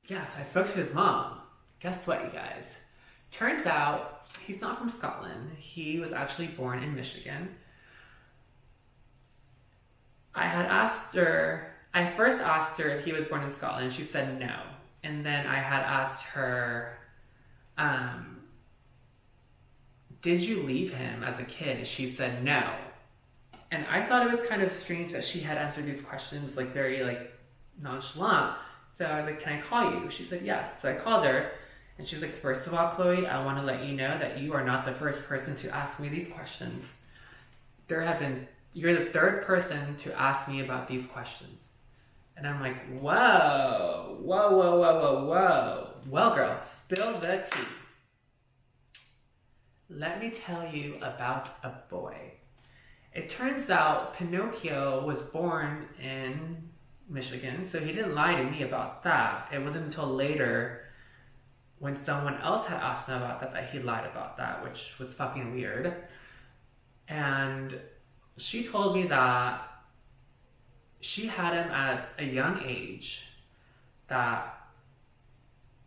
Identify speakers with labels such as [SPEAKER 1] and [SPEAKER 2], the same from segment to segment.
[SPEAKER 1] yeah, so I spoke to his mom. Guess what, you guys? Turns out he's not from Scotland. He was actually born in Michigan. I first asked her if he was born in Scotland. She said no. And then I had asked her, um, did you leave him as a kid? She said no. And I thought it was kind of strange that she had answered these questions like very like nonchalant. So I was like, can I call you? She said yes. So I called her and she's like, first of all, Chloe, I want to let you know that you are not the first person to ask me these questions. You're the third person to ask me about these questions. And I'm like, whoa, whoa, whoa, whoa, whoa, whoa. Well, girl, spill the tea. Let me tell you about a boy. It turns out Pinocchio was born in Michigan, so he didn't lie to me about that. It wasn't until later when someone else had asked him about that he lied about that, which was fucking weird. And she told me that she had him at a young age, that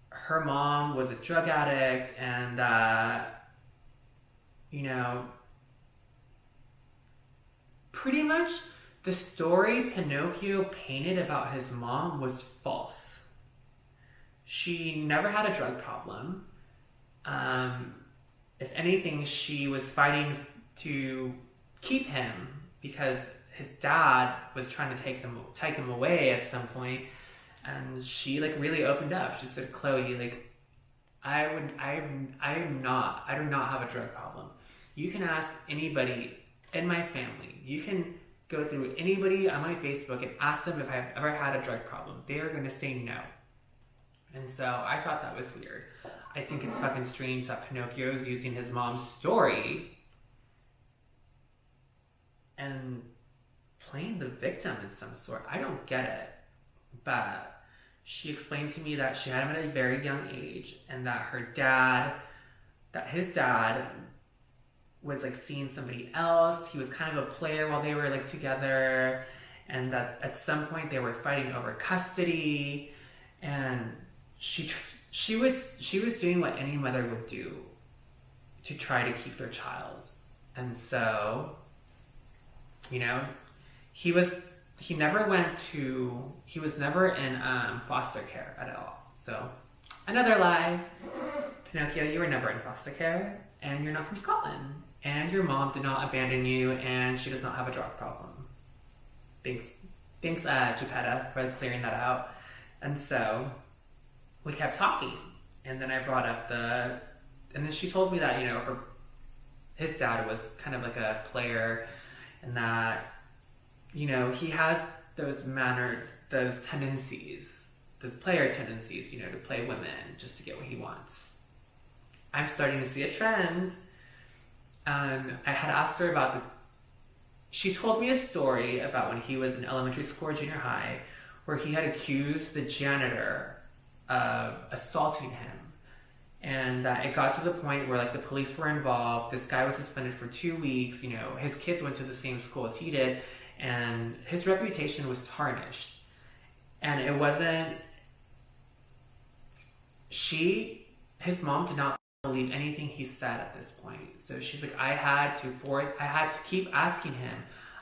[SPEAKER 1] her mom was a drug addict, and that, you know, pretty much the story Pinocchio painted about his mom was false. She never had a drug problem. If anything, she was fighting to keep him because his dad was trying to take him away at some point, and she like really opened up. She said, Chloe, like, I do not have a drug problem. You can ask anybody in my family. You can go through anybody on my Facebook and ask them if I've ever had a drug problem. They are going to say no. And so I thought that was weird. I think it's fucking strange that Pinocchio is using his mom's story and playing the victim in some sort. I don't get it. But she explained to me that she had him at a very young age and that his dad was like seeing somebody else. He was kind of a player while they were like together, and that at some point they were fighting over custody, and she was doing what any mother would do to try to keep their child. And so, you know, he was never in foster care at all. So another lie. Pinocchio, you were never in foster care, and you're not from Scotland, and your mom did not abandon you, and she does not have a drug problem. Thanks, Geppetta, for clearing that out. And so we kept talking, and then I brought up and then she told me that, you know, his dad was kind of like a player, and that, you know, he has those tendencies, those player tendencies, you know, to play women just to get what he wants. I'm starting to see a trend. I had asked her she told me a story about when he was in elementary school or junior high, where he had accused the janitor of assaulting him. And it got to the point where like the police were involved. This guy was suspended for 2 weeks. You know, his kids went to the same school as he did, and his reputation was tarnished. And it wasn't, his mom did not believe anything he said at this point. So she's like, I had to keep asking him.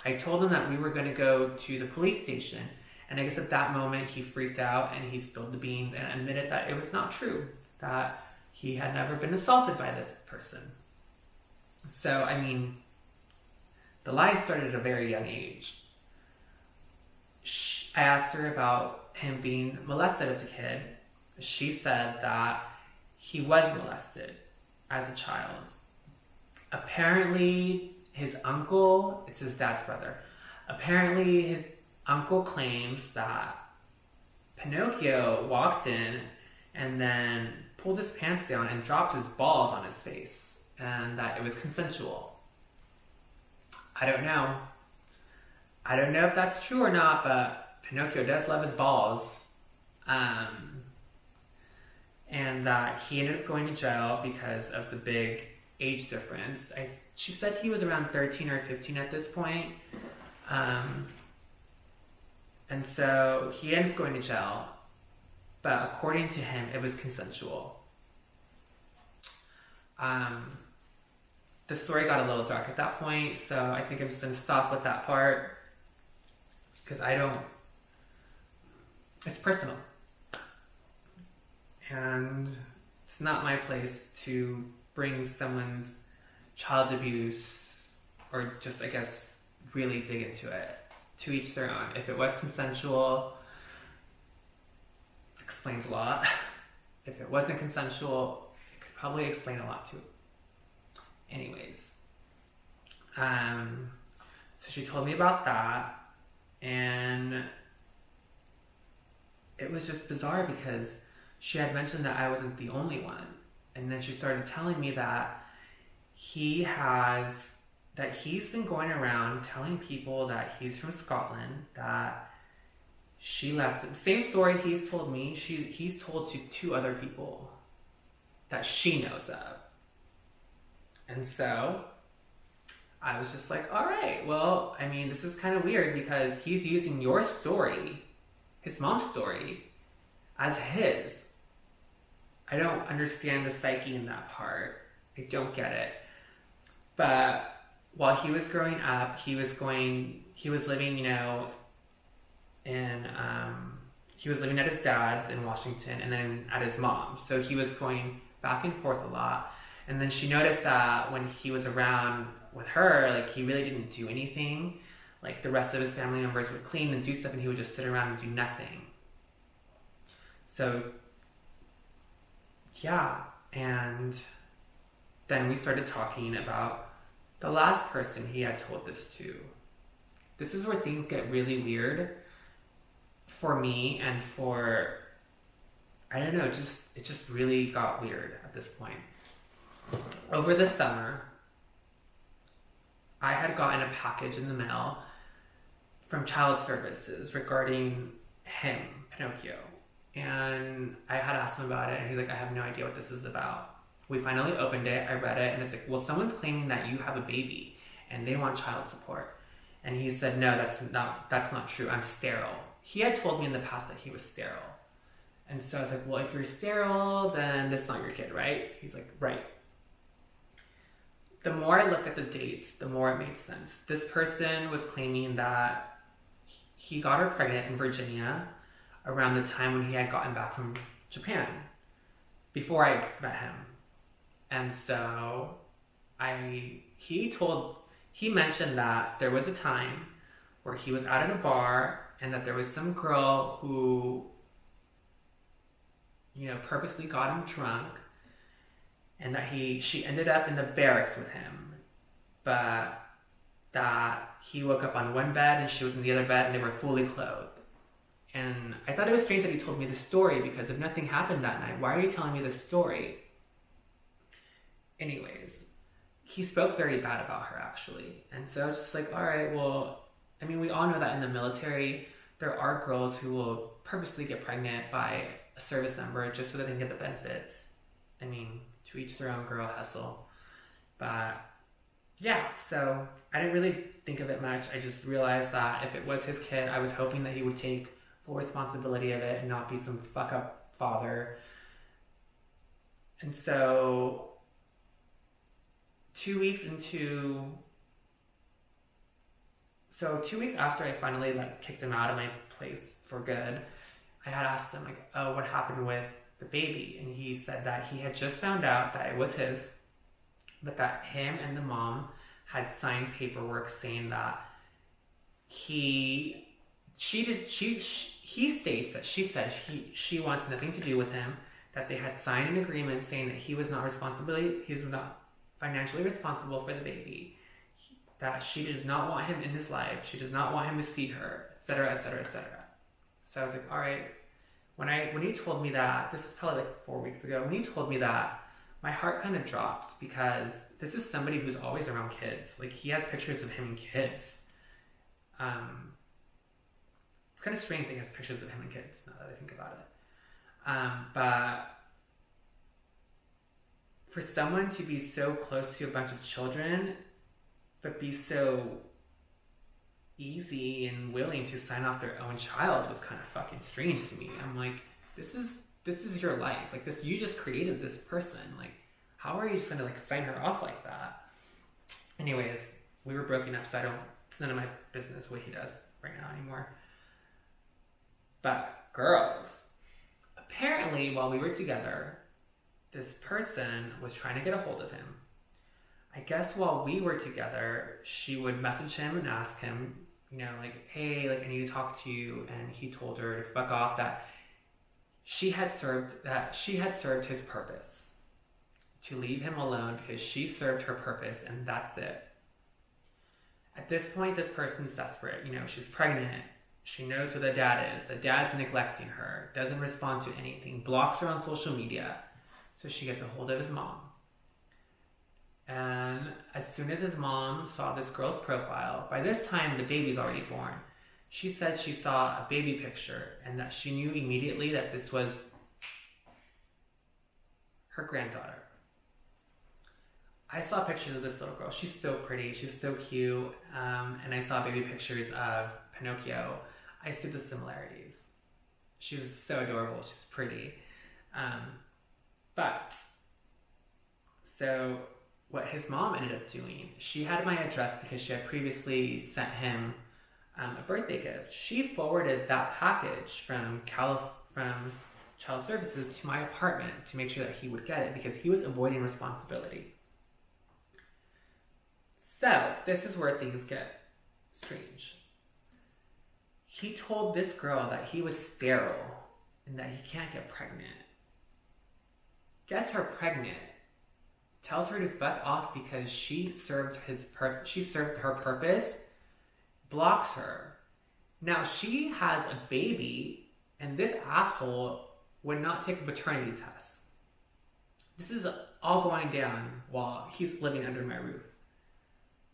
[SPEAKER 1] I told him that we were going to go to the police station. And I guess at that moment he freaked out and he spilled the beans and admitted that it was not true, that he had never been assaulted by this person. So, I mean, the lie started at a very young age. I asked her about him being molested as a kid. She said that he was molested as a child. Apparently, his uncle, it's his dad's brother, apparently his uncle claims that Pinocchio walked in and then pulled his pants down and dropped his balls on his face, and that it was consensual. I don't know. I don't know if that's true or not, but Pinocchio does love his balls. And that he ended up going to jail because of the big age difference. She said he was around 13 or 15 at this point. And so he ended up going to jail. but according to him, it was consensual. The story got a little dark at that point, so I think I'm just going to stop with that part, because it's personal. And it's not my place to bring someone's child abuse, or just, I guess, really dig into it. To each their own. If it was consensual, it explains a lot. If it wasn't consensual, it could probably explain a lot too. Anyways, so she told me about that, and it was just bizarre because she had mentioned that I wasn't the only one, and then she started telling me that he's been going around telling people that he's from Scotland, that she left. Same story he's told me, he's told to 2 other people that she knows of. And so I was just like, all right, well, I mean, this is kind of weird because he's using your story, his mom's story, as his. I don't understand the psyche in that part. I don't get it. But while he was growing up, he was living, he was living at his dad's in Washington and then at his mom's. So he was going back and forth a lot. And then she noticed that when he was around with her, like, he really didn't do anything. Like, the rest of his family members would clean and do stuff, and he would just sit around and do nothing. So, yeah. And then we started talking about the last person he had told this to. This is where things get really weird for me and for, I don't know, it just really got weird at this point. Over the summer, I had gotten a package in the mail from Child Services regarding him, Pinocchio. And I had asked him about it, and he's like, I have no idea what this is about. We finally opened it, I read it, and it's like, well, someone's claiming that you have a baby, and they want child support. And he said, no, that's not true, I'm sterile. He had told me in the past that he was sterile. And so I was like, well, if you're sterile, then this is not your kid, right? He's like, right. The more I looked at the dates, the more it made sense. This person was claiming that he got her pregnant in Virginia around the time when he had gotten back from Japan, before I met him. And so he mentioned that there was a time where he was out at a bar and that there was some girl who, purposely got him drunk, and that she ended up in the barracks with him, but that he woke up on one bed and she was in the other bed and they were fully clothed. And I thought it was strange that he told me this story, because if nothing happened that night, why are you telling me this story? Anyways, he spoke very bad about her, actually. And so I was just like, all right, well, I mean, we all know that in the military, there are girls who will purposely get pregnant by a service member just so that they can get the benefits. I mean, to each their own, girl hustle. But yeah, so I didn't really think of it much. I just realized that if it was his kid, I was hoping that he would take full responsibility of it and not be some fuck up father. And so 2 weeks after I finally kicked him out of my place for good, I had asked him, oh, what happened with the baby? And he said that he had just found out that it was his, but that him and the mom had signed paperwork saying that he states that she said she wants nothing to do with him, that they had signed an agreement saying that he's not financially responsible for the baby, that she does not want him in his life, she does not want him to see her, etc., etc., etc. So I was like, all right. When he told me that, this is probably 4 weeks ago, when he told me that, my heart kind of dropped, because this is somebody who's always around kids. He has pictures of him and kids. It's kind of strange that he has pictures of him and kids, now that I think about it. But for someone to be so close to a bunch of children, but be so easy and willing to sign off their own child, was kind of fucking strange to me. I'm like, this is your life. Like this, you just created this person. Like, how are you just gonna like sign her off like that? Anyways, we were broken up, so it's none of my business what he does right now anymore. But girls, apparently while we were together, this person was trying to get a hold of him. I guess while we were together, she would message him and ask him, you know, like, hey, like I need to talk to you. And he told her to fuck off, that she had served his purpose, to leave him alone because she served her purpose, and that's it. At this point, this person's desperate. You know, she's pregnant. She knows who the dad is. The dad's neglecting her, doesn't respond to anything, blocks her on social media. So she gets a hold of his mom. And as soon as his mom saw this girl's profile, by this time the baby's already born, she said she saw a baby picture and that she knew immediately that this was her granddaughter. I saw pictures of this little girl. She's so pretty. She's so cute. And I saw baby pictures of Pinocchio. I see the similarities. She's so adorable. She's pretty. So what his mom ended up doing, she had my address because she had previously sent him a birthday gift. She forwarded that package from Child Services to my apartment to make sure that he would get it because he was avoiding responsibility. So this is where things get strange. He told this girl that he was sterile and that he can't get pregnant. Gets her pregnant. Tells her to fuck off because she served her purpose. Blocks her. Now she has a baby, and this asshole would not take a paternity test. This is all going down while he's living under my roof.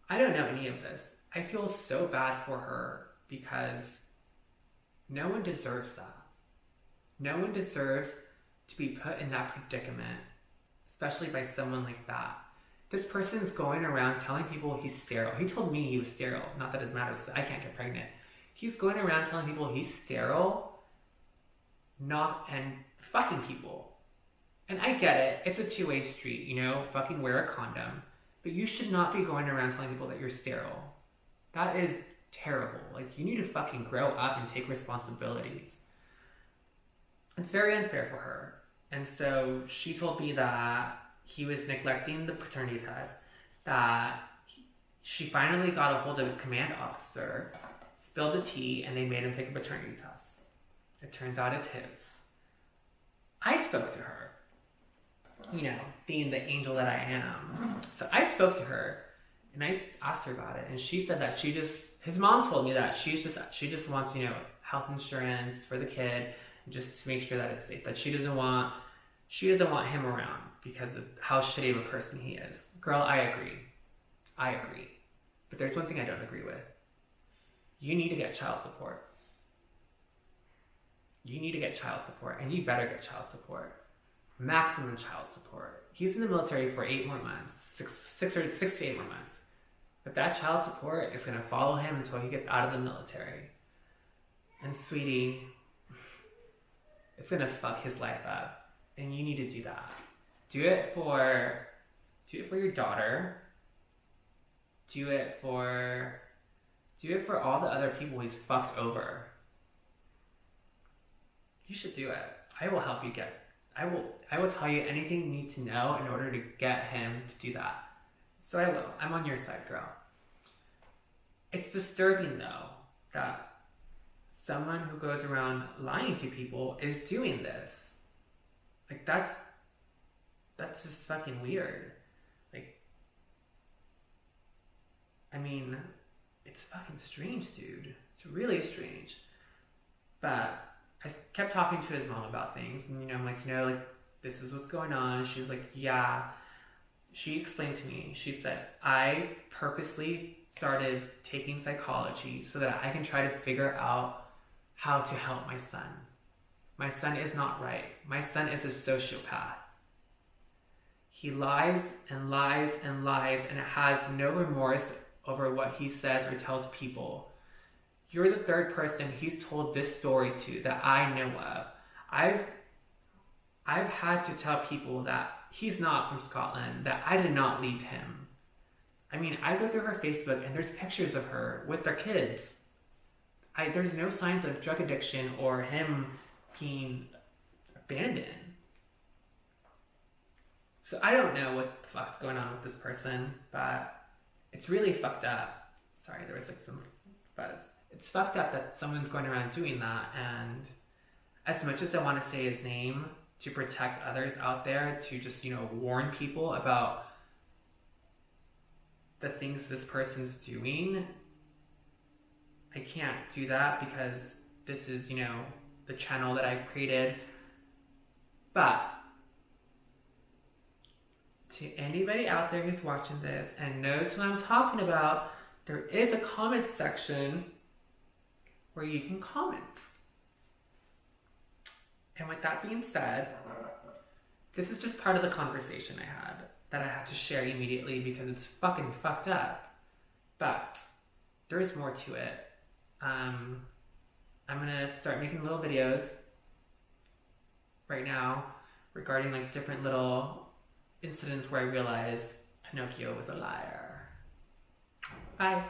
[SPEAKER 1] I don't know any of this. I feel so bad for her because no one deserves that. No one deserves to be put in that predicament, especially by someone like that. This person's going around telling people he's sterile. He told me he was sterile. Not that it matters because I can't get pregnant. He's going around telling people he's sterile, and fucking people. And I get it. It's a two-way street, you know? Fucking wear a condom. But you should not be going around telling people that you're sterile. That is terrible. Like, you need to fucking grow up and take responsibilities. It's very unfair for her. And so she told me that he was neglecting the paternity test, that she finally got a hold of his command officer, spilled the tea, and they made him take a paternity test. It turns out it's his. I spoke to her, you know, being the angel that I am. So I spoke to her, and I asked her about it, and she said that his mom told me that she just wants, you know, health insurance for the kid, just to make sure that it's safe, that she doesn't want him around because of how shitty of a person he is. Girl, I agree. But there's one thing I don't agree with. You need to get child support. You need to get child support, and you better get child support. Maximum child support. He's in the military for 8 more months, 6 to 8 more months. But that child support is going to follow him until he gets out of the military. And sweetie, it's going to fuck his life up. And you need to do that. Do it for your daughter. Do it for all the other people he's fucked over. You should do it. I will help you I will tell you anything you need to know in order to get him to do that. So I will. I'm on your side, girl. It's disturbing though that someone who goes around lying to people is doing this. Like that's just fucking weird. Like, I mean, it's fucking strange, dude. It's really strange. But I kept talking to his mom about things, and, you know, I'm like, you know, like, this is what's going on. She's like, yeah. She explained to me, she said, I purposely started taking psychology so that I can try to figure out how to help my son. My son is not right. My son is a sociopath. He lies and lies and lies and has no remorse over what he says or tells people. You're the third person he's told this story to that I know of. I've I've had to tell people that he's not from Scotland, that I did not leave him. I mean, I go through her Facebook and there's pictures of her with their kids. There's no signs of drug addiction or him being abandoned. So I don't know what the fuck's going on with this person, but it's really fucked up. Sorry, there was like some fuzz. It's fucked up that someone's going around doing that, and as much as I want to say his name to protect others out there, to just, warn people about the things this person's doing, I can't do that because this is, the channel that I created. But to anybody out there who's watching this and knows what I'm talking about, there is a comment section where you can comment. And with that being said, this is just part of the conversation I had that I had to share immediately because it's fucking fucked up. But there's more to it. I'm gonna start making little videos right now regarding like different little incidents where I realized Pinocchio was a liar. Bye.